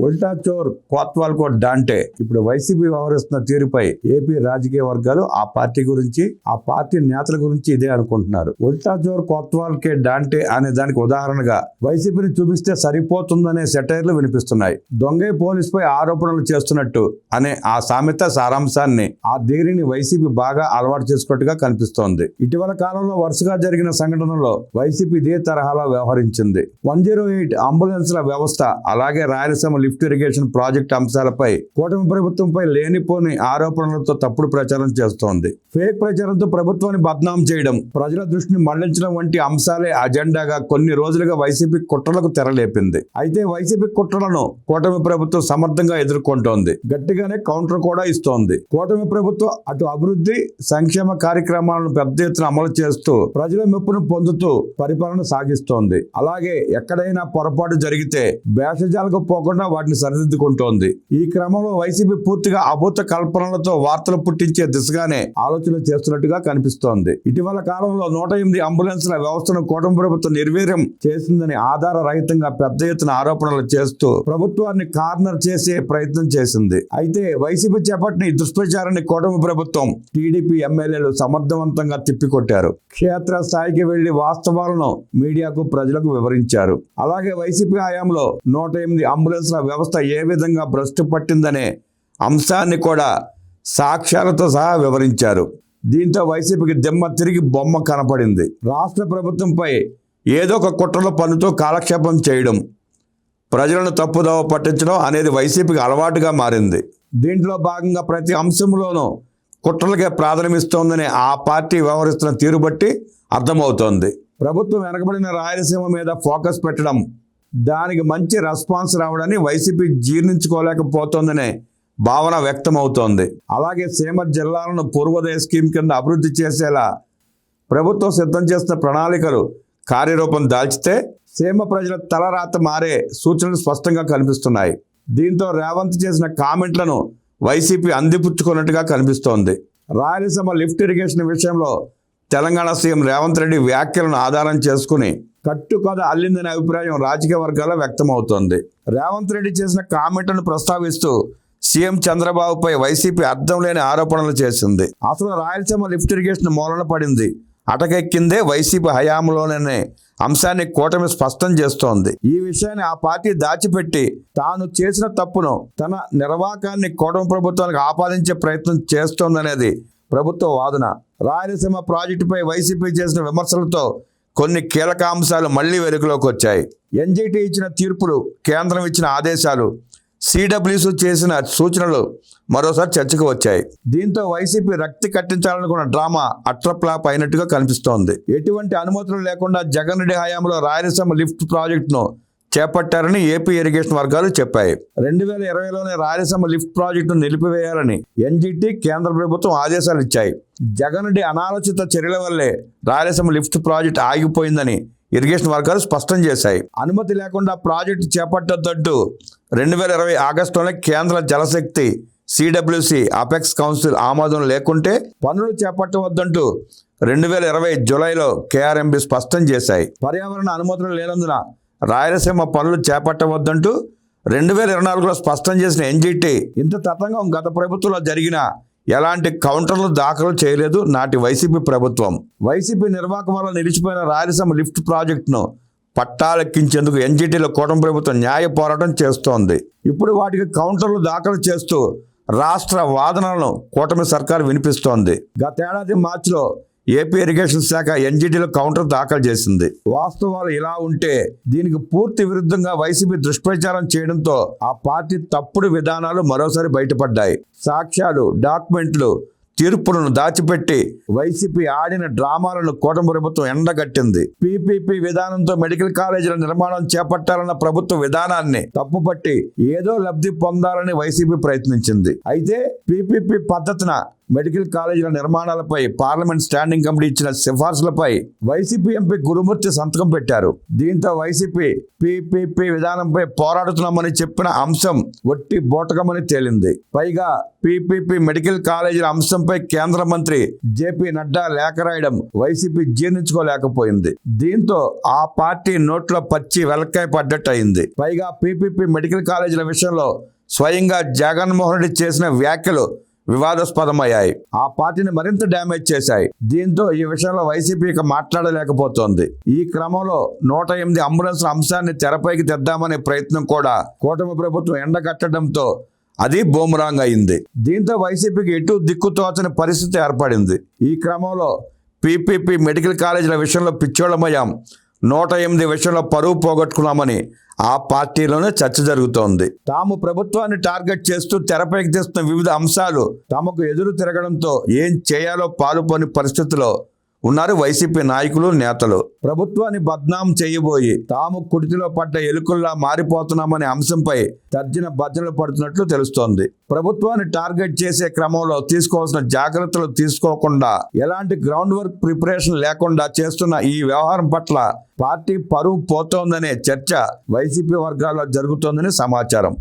ఉల్టా చోర్ కోత్వాల్ కో డాంటే. ఇప్పుడు వైసీపీ వ్యవహరిస్తున్న తీరుపై ఏపీ రాజకీయ వర్గాలు ఆ పార్టీ గురించి, ఆ పార్టీ నేతల గురించి ఇదే అనుకుంటున్నారు. ఉల్టా చోర్ కోత్వాల్ కే డాంటే అనే దానికి ఉదాహరణగా వైసీపీని చూపిస్తే సరిపోతుందనే సెటైర్లు వినిపిస్తున్నాయి. దొంగై పోలీస్ పై ఆరోపణలు చేస్తున్నట్టు అనే ఆ సామెత సారాంశాన్ని, ఆ ధీరిని వైసీపీ బాగా అలవాటు చేసుకున్నట్టుగా కనిపిస్తోంది. ఇటీవల కాలంలో వరుసగా జరిగిన సంఘటనలో వైసీపీ ఇదే తరహాలో వ్యవహరించింది. 108 అంబులెన్స్ల వ్యవస్థ, అలాగే రాయలసీమ లిఫ్ట్ ఇరిగేషన్ ప్రాజెక్టు అంశాలపై కూటమి ప్రభుత్వంపై లేనిపోని ఆరోపణలతో తప్పుడు ప్రచారం చేస్తోంది. ఫేక్ ప్రచారంతో ప్రభుత్వాన్ని బద్నాం చేయడం, ప్రజల దృష్టిని మళ్లించడం వంటి అంశాలే అజెండాగా కొన్ని రోజులుగా వైసీపీ కుట్రలకు తెరలేపింది. అయితే వైసీపీ కుట్రలను కూటమి ప్రభుత్వం సమర్థంగా ఎదుర్కొంటోంది. గట్టిగానే కౌంటర్ కూడా ఇస్తోంది. కూటమి ప్రభుత్వం అటు అభివృద్ధి, సంక్షేమ కార్యక్రమాలను పెద్ద ఎత్తున అమలు చేస్తూ ప్రజల మెప్పును పొందుతూ పరిపాలన సాగిస్తోంది. అలాగే ఎక్కడైనా పొరపాటు జరిగితే భేషజాలకు పోకుండా వాటిని సరిదిద్దుకుంటోంది. ఈ క్రమంలో వైసీపీ పూర్తిగా అభూత కల్పనలతో వార్తలు పుట్టించే దిశగానే ఆలోచన చేస్తున్నట్టుగా కనిపిస్తోంది. ఇటీవల కాలంలో 108 అంబులెన్స్ల వ్యవస్థను కూటమి ప్రభుత్వం నిర్వీర్యం చేసిందని ఆధార రహితంగా పెద్ద ఎత్తున ఆరోపణలు చేస్తూ ప్రభుత్వాన్ని కార్నర్ చేసే ప్రయత్నం చేసింది. అయితే వైసీపీ చేపట్టిన ఈ దుష్ప్రచారాన్ని కూటమి ప్రభుత్వం, టీడీపీ ఎమ్మెల్యేలు సమర్థవంతంగా తిప్పికొట్టారు. క్షేత్ర స్థాయికి వెళ్లి వాస్తవాలను మీడియాకు, ప్రజలకు వివరించారు. అలాగే వైసీపీ హయాంలో 108 అంబులెన్స్ల వ్యవస్థ ఏ విధంగా భ్రష్టు పట్టిందనే అంశాన్ని కూడా సాక్ష్యాలతో సహా వివరించారు. దీంతో వైసీపీకి దిమ్మ తిరిగి బొమ్మ కనపడింది. రాష్ట్ర ప్రభుత్వంపై ఏదో ఒక కుట్రలో పన్నుతో కాలక్షేపం చేయడం, ప్రజలను తప్పుదోవ పట్టించడం అనేది వైసీపీకి అలవాటుగా మారింది. దీంట్లో భాగంగా ప్రతి అంశంలోనూ కుట్రలకే ప్రాధాన్యమిస్తోందని ఆ పార్టీ వ్యవహరిస్తున్న తీరు బట్టి అర్థమవుతోంది. ప్రభుత్వం వెనకబడిన రాయలసీమ మీద ఫోకస్ పెట్టడం, దానికి మంచి రెస్పాన్స్ రావడాన్ని వైసీపీ జీర్ణించుకోలేకపోతోందనే భావన వ్యక్తమవుతోంది. అలాగే సీమ జిల్లాలను పూర్వోదయ స్కీమ్ కింద అభివృద్ధి చేసేలా ప్రభుత్వం సిద్ధం చేస్తున్న ప్రణాళికలు కార్యరూపం దాల్చితే సీమ ప్రజల తలరాత మారే సూచనలు స్పష్టంగా కనిపిస్తున్నాయి. దీంతో రేవంత్ చేసిన కామెంట్లను వైసీపీ అందిపుచ్చుకున్నట్టుగా కనిపిస్తోంది. రాయలసీమ లిఫ్ట్ ఇరిగేషన్ విషయంలో తెలంగాణ సీఎం రేవంత్ రెడ్డి వ్యాఖ్యలను ఆధారం చేసుకుని కట్టుకథ అల్లిందనే అభిప్రాయం రాజకీయ వర్గాల్లో వ్యక్తమవుతోంది. రేవంత్ రెడ్డి చేసిన కామెంట్లను ప్రస్తావిస్తూ సీఎం చంద్రబాబుపై వైసీపీ అర్థం లేని ఆరోపణలు చేసింది. అసలు రాయలసీమ లిఫ్ట్ ఇరిగేషన్ మూలన పడింది, అటకెక్కిందే వైసీపీ హయాంలోనే అంశాన్ని కూటమి స్పష్టం చేస్తోంది. ఈ విషయాన్ని ఆ పార్టీ దాచిపెట్టి తాను చేసిన తప్పును, తన నిర్వాకాన్ని కూటమి ప్రభుత్వానికి ఆపాదించే ప్రయత్నం చేస్తోందనేది ప్రభుత్వ వాదన. రాయలసీమ ప్రాజెక్టుపై వైసీపీ చేసిన విమర్శలతో కొన్ని కీలక అంశాలు మళ్లీ వెలుగులోకి వచ్చాయి. ఎన్జీటీ ఇచ్చిన తీర్పులు, కేంద్రం ఇచ్చిన ఆదేశాలు, సిడబ్ల్యూసీ చేసిన సూచనలు మరోసారి చర్చకు వచ్చాయి. దీంతో వైసీపీ రక్తి కట్టించాలనుకున్న డ్రామా అట్రప్లాప్ అయినట్టుగా కనిపిస్తోంది. ఎటువంటి అనుమతులు లేకుండా జగన్ రెడ్డి హయాంలో రాయలసీమ లిఫ్ట్ ప్రాజెక్టును చేపట్టారని ఏపీ ఇరిగేషన్ వర్గాలు చెప్పాయి. 2020లోనే రాయలసీమ లిఫ్ట్ ప్రాజెక్టును నిలిపివేయాలని ఎన్జీటీ, కేంద్ర ప్రభుత్వం ఆదేశాలు ఇచ్చాయి. జగన్ రెడ్డి అనాలోచిత చర్యల వల్లే రాయలసీమ లిఫ్ట్ ప్రాజెక్టు ఆగిపోయిందని ఇరిగేషన్ వర్గాలు స్పష్టం చేశాయి. అనుమతి లేకుండా ప్రాజెక్టు చేపట్టొద్దంటూ 2020 ఆగస్టులోనే కేంద్ర జలశక్తి, సిడబ్ల్యూసి, అపెక్స్ కౌన్సిల్ ఆమోదం లేకుంటే పనులు చేపట్టవద్దంటూ 2020 జూలైలో కేఆర్ఎంబి స్పష్టం చేశాయి. పర్యావరణ అనుమతులు లేనందున రాయలసీమ పనులు చేపట్టవద్దంటూ 2024లో స్పష్టం చేసిన ఎన్జీటీ ఇంత తతంగం గత ప్రభుత్వంలో జరిగిన ఎలాంటి కౌంటర్లు దాఖలు చేయలేదు నాటి వైసీపీ ప్రభుత్వం. వైసీపీ నిర్వాహకం వల్ల నిలిచిపోయిన రాయలసీమ లిఫ్ట్ ప్రాజెక్టును పట్టాలెక్కించేందుకు ఎన్జీటీలో కూటమి ప్రభుత్వం న్యాయ పోరాటం చేస్తోంది. ఇప్పుడు వాటికి కౌంటర్లు దాఖలు చేస్తూ రాష్ట్ర వాదనలను కూటమి సర్కారు వినిపిస్తోంది. గతేడాది మార్చిలో ఏపీ ఇరిగేషన్ శాఖ ఎన్జీటీలో కౌంటర్ దాఖలు చేసింది. వాస్తవాలు ఇలా ఉంటే దీనికి పూర్తి విరుద్ధంగా వైసీపీ దుష్ప్రచారం చేయడంతో ఆ పార్టీ తప్పుడు విధానాలు మరోసారి బయటపడ్డాయి. సాక్ష్యాలు, డాక్యుమెంట్లు, తీర్పులను దాచిపెట్టి వైసీపీ ఆడిన డ్రామాలను కూటమి ప్రభుత్వం ఎండగట్టింది. పీపీపీ విధానంతో మెడికల్ కాలేజీల నిర్మాణం చేపట్టాలన్న ప్రభుత్వ విధానాన్ని తప్పుపట్టి ఏదో లబ్ధి పొందాలని వైసీపీ ప్రయత్నించింది. అయితే పీపీపీ పద్ధతిన మెడికల్ కాలేజీల నిర్మాణాలపై పార్లమెంట్ స్టాండింగ్ కమిటీ ఇచ్చిన సిఫార్సులపై వైసీపీ ఎంపీ గురుమూర్తి సంతకం పెట్టారు. దీంతో వైసీపీ పీపీపీ విధానంపై పోరాడుతున్నామని చెప్పిన అంశం ఒట్టి బోటకమని తేలింది. పైగా పీపీపీ మెడికల్ కాలేజీల అంశంపై కేంద్ర మంత్రి జేపీ నడ్డా లేఖ రాయడం వైసీపీ జీర్ణించుకోలేకపోయింది. దీంతో ఆ పార్టీ నోట్లో పచ్చి వెలక్కాయ పడ్డట్టు అయింది. పైగా పీపీపీ మెడికల్ కాలేజీల విషయంలో స్వయంగా జగన్మోహన్ రెడ్డి చేసిన వ్యాఖ్యలు వివాదాస్పదమయ్యాయి. ఆ పార్టీని మరింత డ్యామేజ్ చేశాయి. దీంతో ఈ విషయంలో వైసీపీ ఇక మాట్లాడలేకపోతోంది. ఈ క్రమంలో 108 అంబులెన్స్ అంశాన్ని తెరపైకి తెద్దామనే ప్రయత్నం కూడా కూటమి ప్రభుత్వం ఎండగట్టడంతో అది బూమరాంగ్ అయింది. దీంతో వైసీపీకి ఎటు దిక్కుతోచని పరిస్థితి ఏర్పడింది. ఈ క్రమంలో పీపీపీ మెడికల్ కాలేజీల విషయంలో పిచ్చోళమయ్యాం, 108 విషయంలో పరువు పోగొట్టుకున్నామని ఆ పార్టీలోనే చర్చ జరుగుతోంది. తాము ప్రభుత్వాన్ని టార్గెట్ చేస్తూ తెరపైకి తెస్తున్న వివిధ అంశాలు తమకు ఎదురు తిరగడంతో ఏం చేయాలో పాలుపోని పరిస్థితిలో ఉన్నారు వైసీపీ నాయకులు, నేతలు. ప్రభుత్వాన్ని బద్నాం చేయబోయి తాము కుడితిలో పడ్డ ఎలుకల్లా మారిపోతున్నామనే అంశంపై తర్జన భర్జనలు పడుతున్నట్లు తెలుస్తోంది. ప్రభుత్వాన్ని టార్గెట్ చేసే క్రమంలో తీసుకోవాల్సిన జాగ్రత్తలు తీసుకోకుండా, ఎలాంటి గ్రౌండ్ వర్క్ ప్రిపరేషన్ లేకుండా చేస్తున్న ఈ వ్యవహారం పట్ల పార్టీ పరువు పోతోందనే చర్చ వైసీపీ వర్గాల్లో జరుగుతోందని సమాచారం.